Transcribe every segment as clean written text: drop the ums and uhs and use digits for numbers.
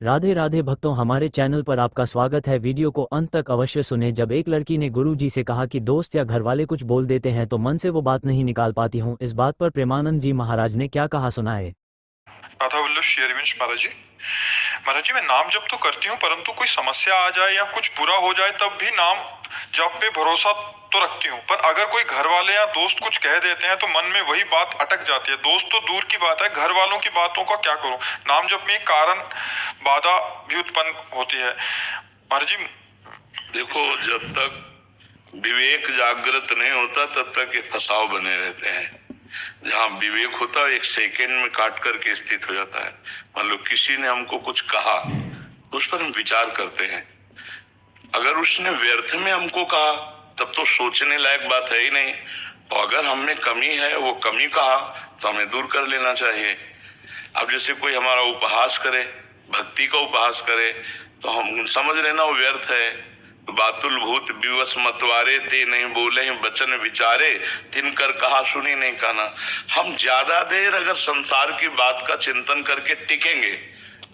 राधे राधे भक्तों, हमारे चैनल पर आपका स्वागत है। वीडियो को अंत तक अवश्य सुने। जब एक लड़की ने गुरुजी से कहा कि दोस्त या घर वाले कुछ बोल देते हैं तो मन से वो बात नहीं निकाल पाती हूँ, इस बात पर प्रेमानंद जी महाराज ने क्या कहा सुनाए। राधा वल्लभ श्री हरिवंश महाराज जी मैं नाम जप तो करती हूँ, परंतु कोई समस्या आ जाए या कुछ बुरा हो जाए तब भी नाम जप पे भरोसा तो रखती हूँ। पर अगर कोई घर वाले या दोस्त कुछ कह देते हैं तो मन में वही बात अटक जाती है। दोस्त तो दूर की बात है, घर वालों की बातों का क्या करूँ। नाम जप में कारण बाधा भी उत्पन्न होती है। महाराज जी देखो, जब तक विवेक जागृत नहीं होता तब तक ये फसाव बने रहते हैं। जहाँ विवेक होता है एक सेकेंड में काट करके स्थित हो जाता है। मान लो किसी ने हमको कुछ कहा तो उस पर हम विचार करते हैं। अगर उसने व्यर्थ में हमको कहा तब तो सोचने लायक बात है ही नहीं। और अगर हम में कमी है, वो कमी कहा तो हमें दूर कर लेना चाहिए। अब जैसे कोई हमारा उपहास करे, भक्ति का उपहास करे, तो हम समझ लेना वो व्यर्थ है। बातुल भूत विवश मतवारे ते नहीं बोले हैं वचन विचारे, तिनकर कहा सुनी नहीं काना। हम ज्यादा देर अगर संसार की बात का चिंतन करके टिकेंगे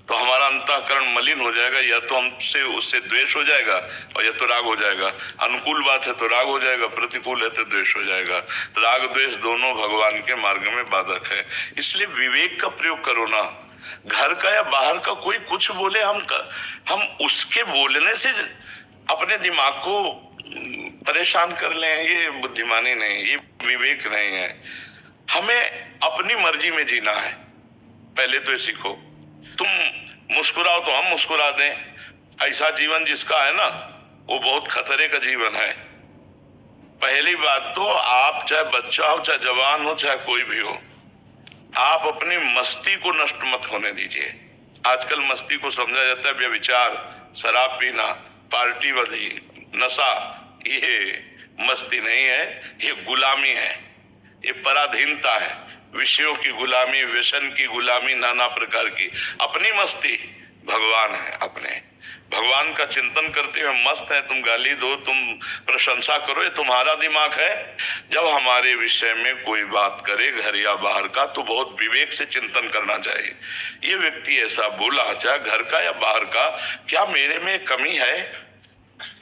तो हमारा अंतःकरण मलिन हो जाएगा। या तो हमसे उससे द्वेष हो जाएगा और या तो राग हो जाएगा। अनुकूल बात है तो राग हो जाएगा, प्रतिकूल है तो द्वेष हो जाएगा। राग द्वेष दोनों भगवान के मार्ग में बाधक है। इसलिए विवेक का प्रयोग करो ना। घर का या बाहर का कोई कुछ बोले, हम उसके बोलने से अपने दिमाग को परेशान कर लें, ये बुद्धिमानी नहीं, ये विवेक नहीं है। हमें अपनी मर्जी में जीना है। पहले तो ये सीखो। तुम मुस्कुराओ तो हम मुस्कुरा दें। ऐसा जीवन जिसका है ना, वो बहुत खतरे का जीवन है। पहली बात तो आप चाहे बच्चा हो, चाहे जवान हो, चाहे कोई भी हो, आप अपनी मस्ती को नष्ट मत होने दीजिए। आजकल मस्ती को समझा जाता है व्यभिचार, शराब पीना, पार्टी बदी, नशा। ये मस्ती नहीं है, ये गुलामी है, ये पराधीनता है। विषयों की गुलामी, व्यसन की गुलामी, नाना प्रकार की। अपनी मस्ती भगवान है। अपने भगवान का चिंतन करते हुए मस्त है। तुम गाली दो, तुम प्रशंसा करो, ये तुम्हारा दिमाग है। जब हमारे विषय में कोई बात करे घर या बाहर का, तो बहुत विवेक से चिंतन करना चाहिए। ये व्यक्ति ऐसा बोला, चाहे घर का या बाहर का, क्या मेरे में कमी है?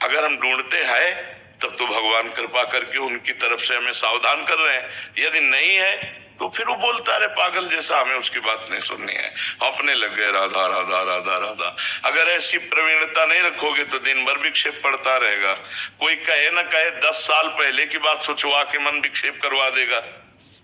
अगर हम ढूंढते हैं तब तो भगवान कृपा करके उनकी तरफ से हमें सावधान कर रहे हैं। यदि नहीं है तो फिर वो बोलता रहे पागल जैसा, हमें उसकी बात नहीं सुननी है। अपने लग गए राधा राधा राधा राधा। अगर ऐसी प्रवीणता नहीं रखोगे तो दिन भर विक्षेप पड़ता रहेगा। कोई कहे ना कहे, 10 साल पहले की बात सोचवा के मन विक्षेप करवा देगा।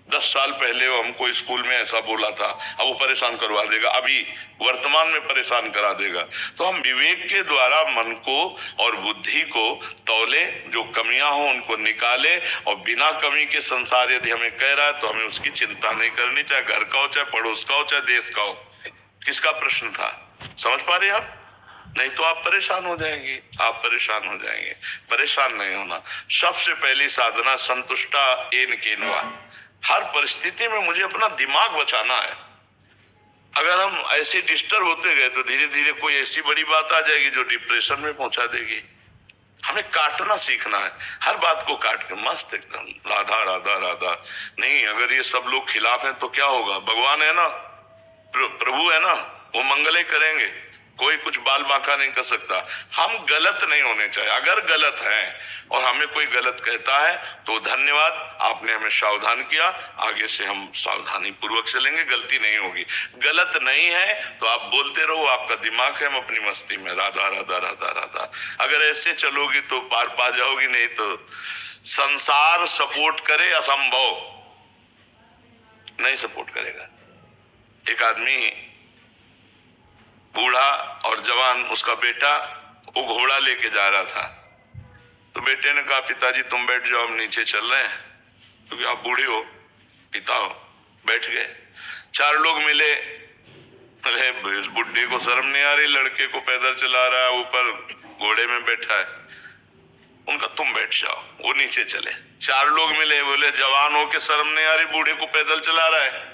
10 साल पहले वो हमको स्कूल में ऐसा बोला था, अब वो परेशान करवा देगा, अभी वर्तमान में परेशान करा देगा। तो हम विवेक के द्वारा मन को और बुद्धि को तौले, जो कमियां हो उनको निकाले, और बिना कमी के संसार यदि हमें कह रहा है तो हमें उसकी चिंता नहीं करनी, चाहे घर का हो, चाहे पड़ोस का हो, चाहे देश का हो। किसका प्रश्न था, समझ पा रहे आप? नहीं तो आप परेशान हो जाएंगे, आप परेशान हो जाएंगे। परेशान नहीं होना। सबसे पहली साधना संतुष्टा एन केनवा। हर परिस्थिति में मुझे अपना दिमाग बचाना है। अगर हम ऐसे डिस्टर्ब होते गए तो धीरे धीरे कोई ऐसी बड़ी बात आ जाएगी जो डिप्रेशन में पहुंचा देगी। हमें काटना सीखना है, हर बात को काट के मस्त एकदम राधा राधा राधा। नहीं, अगर ये सब लोग खिलाफ हैं तो क्या होगा? भगवान है ना, प्रभु है ना, वो मंगले करेंगे। कोई कुछ बाल बांका नहीं कर सकता। हम गलत नहीं होने चाहिए। अगर गलत है और हमें कोई गलत कहता है तो धन्यवाद, आपने हमें सावधान किया, आगे से हम सावधानी पूर्वक चलेंगे, गलती नहीं होगी। गलत नहीं है तो आप बोलते रहो, आपका दिमाग है, हम अपनी मस्ती में राधा राधा राधा राधा। अगर ऐसे चलोगी तो पार पा जाओगी, नहीं तो संसार सपोर्ट करे, असंभव नहीं सपोर्ट करेगा। एक आदमी बूढ़ा और जवान, उसका बेटा, वो घोड़ा लेके जा रहा था। तो बेटे ने कहा, पिताजी तुम बैठ जाओ, हम नीचे चल रहे हैं, क्योंकि आप बूढ़े हो, पिता हो। बैठ गए। 4 लोग मिले। अरे इस बुढ़े को शर्म नहीं आ रही, लड़के को पैदल चला रहा है, ऊपर घोड़े में बैठा है। उनका तुम बैठ जाओ, वो नीचे चले। 4 लोग मिले, बोले जवान हो के शर्म नहीं आ रही, बूढ़े को पैदल चला रहा है।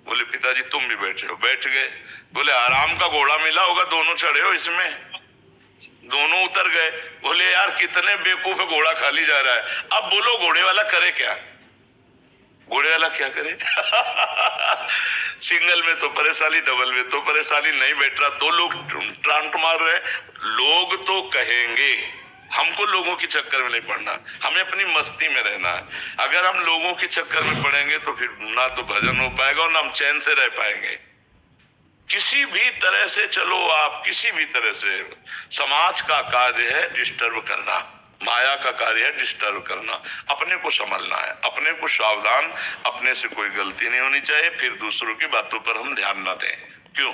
बोले पिताजी तुम भी बैठ जाओ। बैठ गए। बोले आराम का घोड़ा मिला होगा, दोनों चढ़े हो इसमें। दोनों उतर गए। बोले यार कितने बेवकूफ है, घोड़ा खाली जा रहा है। अब बोलो घोड़े वाला करे क्या? घोड़े वाला क्या करे? सिंगल में तो परेशानी, डबल में तो परेशानी, नहीं बैठ रहा तो लोग ट्रांट मार रहे। लोग तो कहेंगे, हमको लोगों के चक्कर में नहीं पड़ना, हमें अपनी मस्ती में रहना है। अगर हम लोगों के चक्कर में पड़ेंगे तो फिर ना तो भजन हो पाएगा और ना हम चैन से रह पाएंगे। किसी भी तरह से चलो आप, किसी भी तरह से, समाज का कार्य है डिस्टर्ब करना, माया का कार्य है डिस्टर्ब करना। अपने को संभलना है, अपने को सावधान, अपने से कोई गलती नहीं होनी चाहिए, फिर दूसरों की बातों पर हम ध्यान ना दें। क्यों?